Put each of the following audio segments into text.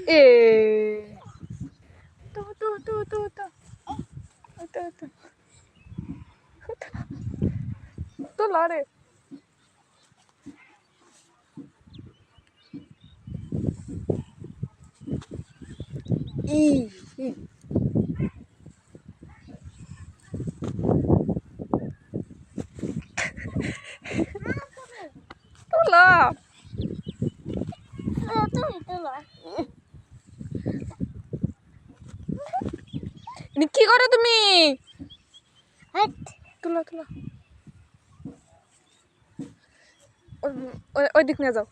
এ তো তো তো তো তো তো তো তো লারে ই তোলা কি করো তুমি তোলা তোলা ওই দিক নিয়ে যাও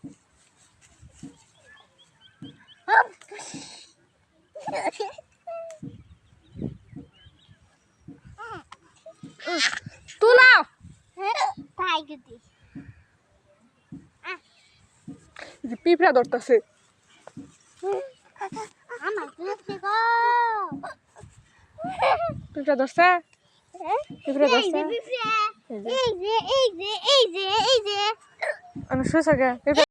তোলা পিঁপড়া ধরতেছে পিঁপড়া ধরছে পিঁপড়া ধরছে শুয়েছে